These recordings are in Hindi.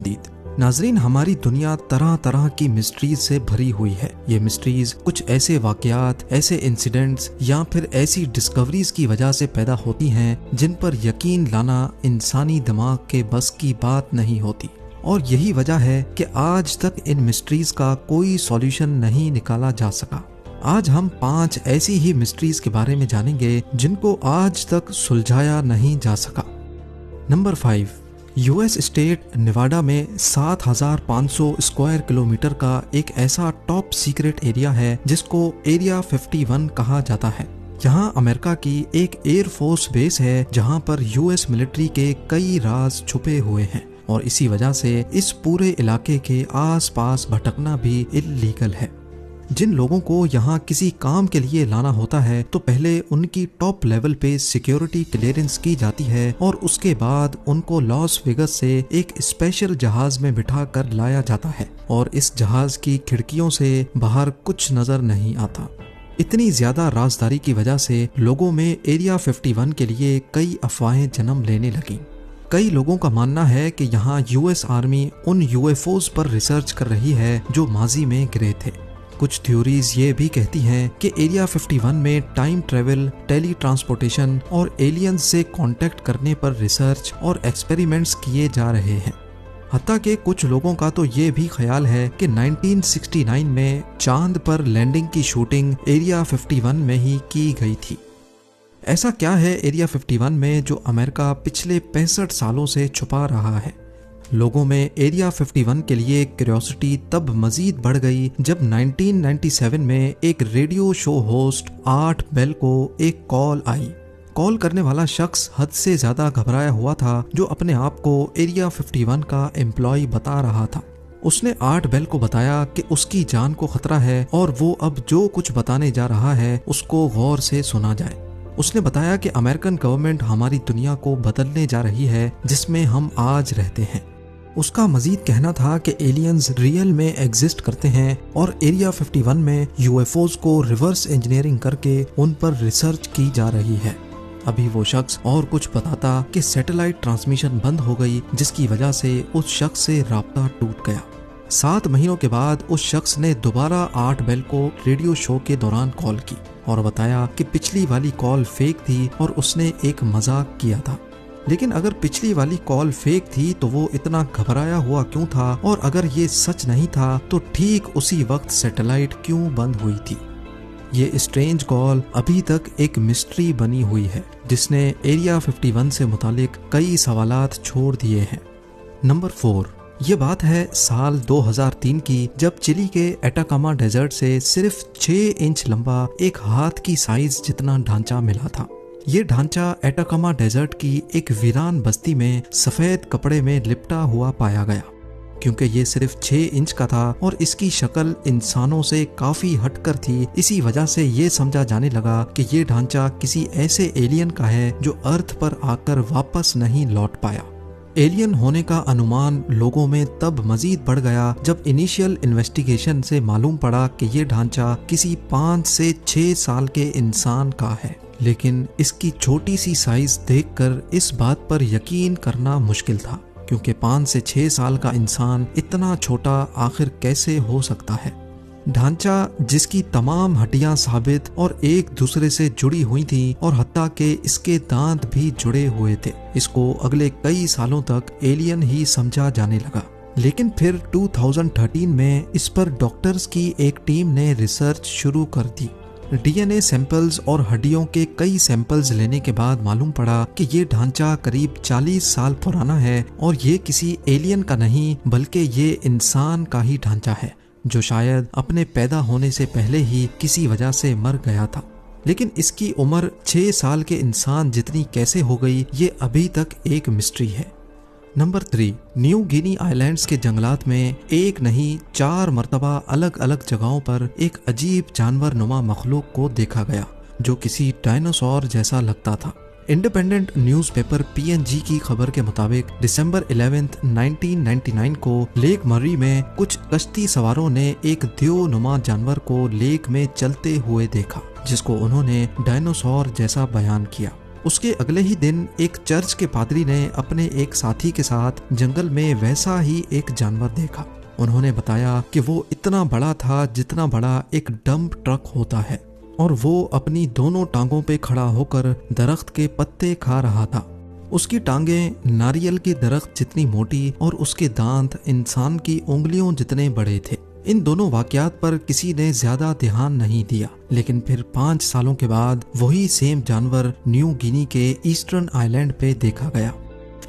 दीद नाजरीन, हमारी दुनिया तरह तरह की मिस्ट्रीज से भरी हुई है। ये मिस्ट्रीज कुछ ऐसे वाकयात, ऐसे इंसिडेंट्स या फिर ऐसी डिस्कवरीज की वजह से पैदा होती हैं जिन पर यकीन लाना इंसानी दिमाग के बस की बात नहीं होती। और यही वजह है कि आज तक इन मिस्ट्रीज का कोई सॉल्यूशन नहीं निकाला जा सका। आज हम 5 ऐसी ही मिस्ट्रीज के बारे में जानेंगे जिनको आज तक सुलझाया नहीं जा सका। नंबर 5, यूएस स्टेट नेवाडा में 7,500 स्क्वायर किलोमीटर का एक ऐसा टॉप सीक्रेट एरिया है जिसको एरिया 51 कहा जाता है। यहाँ अमेरिका की एक एयरफोर्स बेस है जहाँ पर यूएस मिलिट्री के कई राज छुपे हुए हैं और इसी वजह से इस पूरे इलाके के आसपास भटकना भी इल्लीगल है। जिन लोगों को यहाँ किसी काम के लिए लाना होता है तो पहले उनकी टॉप लेवल पे सिक्योरिटी क्लियरेंस की जाती है और उसके बाद उनको लॉस वेगस से एक स्पेशल जहाज में बिठा कर लाया जाता है और इस जहाज की खिड़कियों से बाहर कुछ नजर नहीं आता। इतनी ज्यादा राजदारी की वजह से लोगों में एरिया 51 के लिए कई अफवाहें जन्म लेने लगी। कई लोगों का मानना है कि यहाँ यूएस आर्मी उन यूएफओज पर रिसर्च कर रही है जो माजी में गिरे थे। कुछ थ्योरीज ये भी कहती हैं कि एरिया 51 में टाइम ट्रेवल, टेली ट्रांसपोर्टेशन और एलियंस से कांटेक्ट करने पर रिसर्च और एक्सपेरिमेंट्स किए जा रहे हैं। हत्ता कि कुछ लोगों का तो ये भी ख्याल है कि 1969 में चांद पर लैंडिंग की शूटिंग एरिया 51 में ही की गई थी। ऐसा क्या है एरिया 51 में जो अमेरिका पिछले 65 सालों से छुपा रहा है? लोगों में एरिया 51 के लिए क्यूरियोसिटी तब मजीद बढ़ गई जब 1997 में एक radio show host Art Bell को एक कॉल आई। कॉल करने वाला शख्स हद से ज्यादा घबराया हुआ था जो अपने आप को एरिया 51 का एम्प्लॉय बता रहा था। उसने आर्ट बेल को बताया कि उसकी जान को खतरा है और वो अब जो कुछ बताने जा रहा है उसको गौर से सुना जाए। उसने बताया कि अमेरिकन गवर्नमेंट हमारी दुनिया को बदलने जा रही है जिसमें हम आज रहते हैं। उसका मजीद कहना था कि एलियंस रियल में एग्जिस्ट करते हैं और एरिया 51 में यूएफओज को रिवर्स इंजीनियरिंग करके उन पर रिसर्च की जा रही है। अभी वो शख्स और कुछ बताता कि सैटेलाइट ट्रांसमिशन बंद हो गई जिसकी वजह से उस शख्स से राब्ता टूट गया। 7 महीनों के बाद उस शख्स ने दोबारा आर्ट बेल को रेडियो शो के दौरान कॉल की और बताया कि पिछली वाली कॉल फेक थी और उसने एक मजाक किया था। लेकिन अगर पिछली वाली कॉल फेक थी तो वो इतना घबराया हुआ क्यों था, और अगर ये सच नहीं था तो ठीक उसी वक्त सैटेलाइट क्यों बंद हुई थी? ये स्ट्रेंज कॉल अभी तक एक मिस्ट्री बनी हुई है जिसने एरिया 51 से मुतालिक कई सवालात छोड़ दिए हैं। नंबर 4, ये बात है साल 2003 की जब चिली के एटाकामा डेजर्ट से सिर्फ 6 इंच लंबा एक हाथ की साइज जितना ढांचा मिला था। ये ढांचा एटाकामा डेजर्ट की एक वीरान बस्ती में सफेद कपड़े में लिपटा हुआ पाया गया। क्योंकि ये सिर्फ 6 इंच का था और इसकी शक्ल इंसानों से काफी हटकर थी, इसी वजह से ये समझा जाने लगा कि ये ढांचा किसी ऐसे एलियन का है जो अर्थ पर आकर वापस नहीं लौट पाया। एलियन होने का अनुमान लोगों में तब मजीद बढ़ गया जब इनिशियल इन्वेस्टिगेशन से मालूम पड़ा कि ये ढांचा किसी 5 से 6 साल के इंसान का है। लेकिन इसकी छोटी सी साइज देखकर इस बात पर यकीन करना मुश्किल था, क्योंकि 5 से 6 साल का इंसान इतना छोटा आखिर कैसे हो सकता है। ढांचा जिसकी तमाम हड्डियां साबित और एक दूसरे से जुड़ी हुई थी और हत्ता के इसके दांत भी जुड़े हुए थे, इसको अगले कई सालों तक एलियन ही समझा जाने लगा। लेकिन फिर 2013 में इस पर डॉक्टर्स की एक टीम ने रिसर्च शुरू कर दी। डीएनए सैंपल्स और हड्डियों के कई सैंपल्स लेने के बाद मालूम पड़ा कि ये ढांचा करीब 40 साल पुराना है और ये किसी एलियन का नहीं बल्कि ये इंसान का ही ढांचा है जो शायद अपने पैदा होने से पहले ही किसी वजह से मर गया था। लेकिन इसकी उम्र 6 साल के इंसान जितनी कैसे हो गई, ये अभी तक एक मिस्ट्री है। नंबर 3, न्यू गिनी आइलैंड्स के जंगलात में एक नहीं 4 मरतबा अलग अलग जगहों पर एक अजीब जानवर नुमा मखलूक को देखा गया जो किसी डायनासोर जैसा लगता था। इंडिपेंडेंट न्यूज़पेपर पीएनजी की खबर के मुताबिक दिसंबर 11, 1999 को लेक मर्री में कुछ कश्ती सवारों ने एक देव नुमा जानवर को लेक में चलते हुए देखा जिसको उन्होंने डायनासोर जैसा बयान किया। उसके अगले ही दिन एक चर्च के पादरी ने अपने एक साथी के साथ जंगल में वैसा ही एक जानवर देखा। उन्होंने बताया कि वो इतना बड़ा था जितना बड़ा एक डंप ट्रक होता है और वो अपनी दोनों टांगों पे खड़ा होकर दरख्त के पत्ते खा रहा था। उसकी टांगें नारियल के दरख्त जितनी मोटी और उसके दांत इंसान की उंगलियों जितने बड़े थे। इन दोनों वाकयात पर किसी ने ज्यादा ध्यान नहीं दिया, लेकिन फिर 5 सालों के बाद वही सेम जानवर न्यू गिनी के ईस्टर्न आइलैंड पे देखा गया।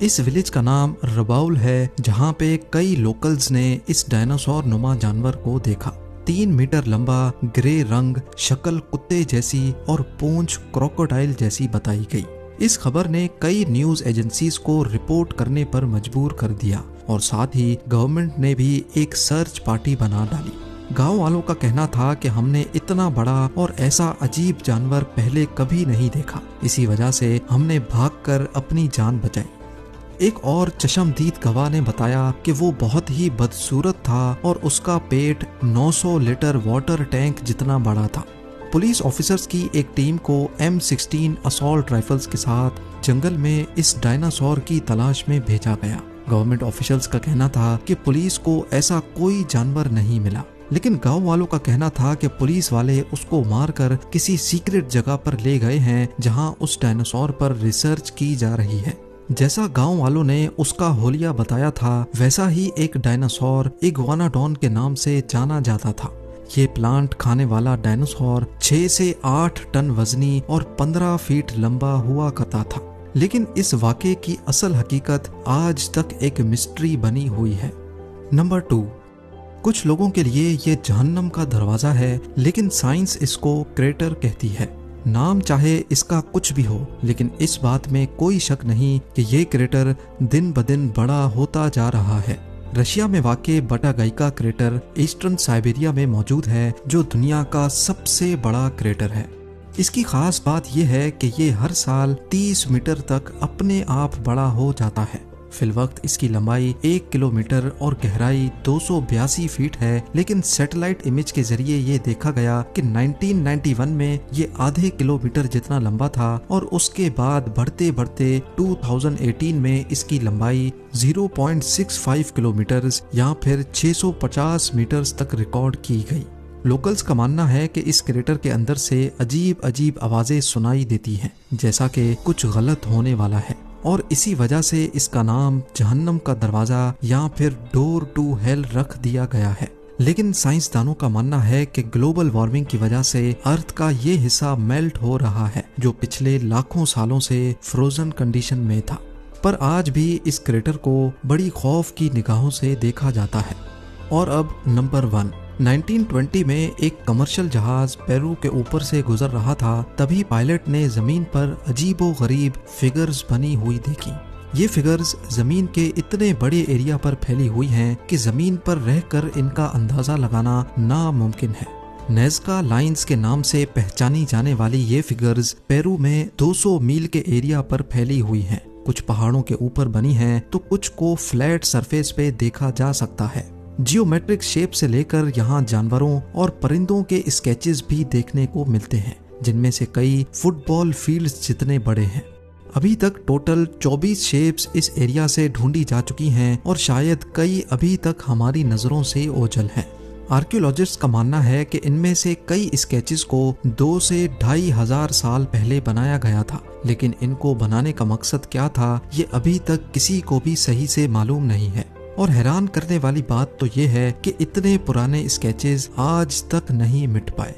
इस विलेज का नाम रबाउल है, जहाँ पे कई लोकल्स ने इस डायनासोर नुमा जानवर को देखा। 3 मीटर लंबा, ग्रे रंग, शक्ल कुत्ते जैसी और पूंछ क्रोकोडाइल जैसी बताई गई। इस खबर ने कई न्यूज एजेंसीज को रिपोर्ट करने पर मजबूर कर दिया और साथ ही गवर्नमेंट ने भी एक सर्च पार्टी बना डाली। गांव वालों का कहना था कि हमने इतना बड़ा और ऐसा अजीब जानवर पहले कभी नहीं देखा, इसी वजह से हमने भागकर अपनी जान बचाई। एक और चश्मदीद गवाह ने बताया कि वो बहुत ही बदसूरत था और उसका पेट 900 लीटर वाटर टैंक जितना बड़ा था। पुलिस ऑफिसर्स की एक टीम को M16 असॉल्ट राइफल्स के साथ जंगल में इस डायनासोर की तलाश में भेजा गया। गवर्नमेंट ऑफिशियल्स का कहना था कि पुलिस को ऐसा कोई जानवर नहीं मिला, लेकिन गांव वालों का कहना था कि पुलिस वाले उसको मारकर किसी सीक्रेट जगह पर ले गए हैं जहां उस डायनासोर पर रिसर्च की जा रही है। जैसा गांव वालों ने उसका होलिया बताया था, वैसा ही एक डायनासोर इग्वानाडॉन के नाम से जाना जाता था। ये प्लांट खाने वाला डायनासोर 6 से 8 टन वजनी और 15 फीट लंबा हुआ करता था। लेकिन इस वाक़े की असल हकीकत आज तक एक मिस्ट्री बनी हुई है। नंबर 2, कुछ लोगों के लिए ये जहन्नम का दरवाजा है, लेकिन साइंस इसको क्रेटर कहती है। नाम चाहे इसका कुछ भी हो, लेकिन इस बात में कोई शक नहीं कि ये क्रेटर दिन ब दिन बड़ा होता जा रहा है। रशिया में वाक़े बटागाइका क्रेटर ईस्टर्न साइबेरिया में मौजूद है, जो दुनिया का सबसे बड़ा क्रेटर है। इसकी खास बात यह है कि ये हर साल 30 मीटर तक अपने आप बड़ा हो जाता है। फिलवक्त इसकी लंबाई 1 किलोमीटर और गहराई 282 फीट है, लेकिन सैटेलाइट इमेज के जरिए ये देखा गया कि 1991 में ये आधे किलोमीटर जितना लंबा था और उसके बाद बढ़ते बढ़ते 2018 में इसकी लंबाई 0.65 किलोमीटर या फिर 650 मीटर्स तक रिकॉर्ड की गई। लोकल्स का मानना है कि इस क्रेटर के अंदर से अजीब अजीब आवाजें सुनाई देती हैं, जैसा कि कुछ गलत होने वाला है, और इसी वजह से इसका नाम जहन्नम का दरवाजा या फिर डोर टू हेल रख दिया गया है। लेकिन साइंसदानों का मानना है कि ग्लोबल वार्मिंग की वजह से अर्थ का ये हिस्सा मेल्ट हो रहा है, जो पिछले लाखों सालों से फ्रोजन कंडीशन में था। पर आज भी इस क्रेटर को बड़ी खौफ की निगाहों से देखा जाता है। और अब नंबर 1, 1920 में एक कमर्शियल जहाज पेरू के ऊपर से गुजर रहा था, तभी पायलट ने जमीन पर अजीबो गरीब फिगर्स बनी हुई देखी। ये फिगर्स जमीन के इतने बड़े एरिया पर फैली हुई हैं कि जमीन पर रहकर इनका अंदाजा लगाना नामुमकिन है। नेज़का लाइंस के नाम से पहचानी जाने वाली ये फिगर्स पेरू में 200 मील के एरिया पर फैली हुई हैं। कुछ पहाड़ों के ऊपर बनी हैं तो कुछ को फ्लैट सरफेस पे देखा जा सकता है। जियोमेट्रिक शेप से लेकर यहाँ जानवरों और परिंदों के स्केचेस भी देखने को मिलते हैं, जिनमें से कई फुटबॉल फील्ड्स जितने बड़े हैं। अभी तक टोटल 24 शेप्स इस एरिया से ढूंढी जा चुकी हैं और शायद कई अभी तक हमारी नजरों से ओझल हैं। आर्कियोलॉजिस्ट का मानना है कि इनमें से कई स्केचेस को 2 से 2,500 साल पहले बनाया गया था, लेकिन इनको बनाने का मकसद क्या था ये अभी तक किसी को भी सही से मालूम नहीं है। और हैरान करने वाली बात तो ये है कि इतने पुराने स्केचेस आज तक नहीं मिट पाए।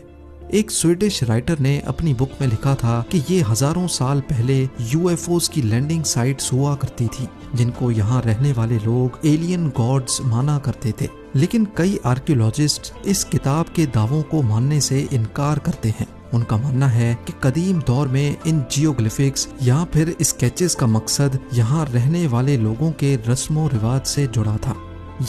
एक स्वीडिश राइटर ने अपनी बुक में लिखा था कि ये हजारों साल पहले यूएफओस की लैंडिंग साइट्स हुआ करती थी, जिनको यहाँ रहने वाले लोग एलियन गॉड्स माना करते थे। लेकिन कई आर्कियोलॉजिस्ट इस किताब के दावों को मानने से इनकार करते हैं। उनका मानना है कि कदीम दौर में इन जियोग्लिफिक्स या फिर स्केचेस का मकसद यहाँ रहने वाले लोगों के रस्मो रिवाज से जुड़ा था।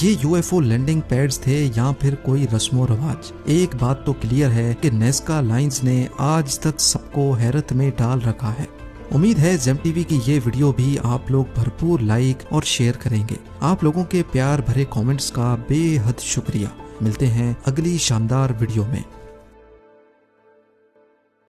ये यूएफओ लैंडिंग पैड्स थे या फिर कोई रस्मो रिवाज। एक बात तो क्लियर है कि नेज़का लाइंस ने आज तक सबको हैरत में डाल रखा है। उम्मीद है जेम टीवी की ये वीडियो भी आप लोग भरपूर लाइक और शेयर करेंगे। आप लोगों के प्यार भरे कमेंट्स का बेहद शुक्रिया। मिलते हैं अगली शानदार वीडियो में।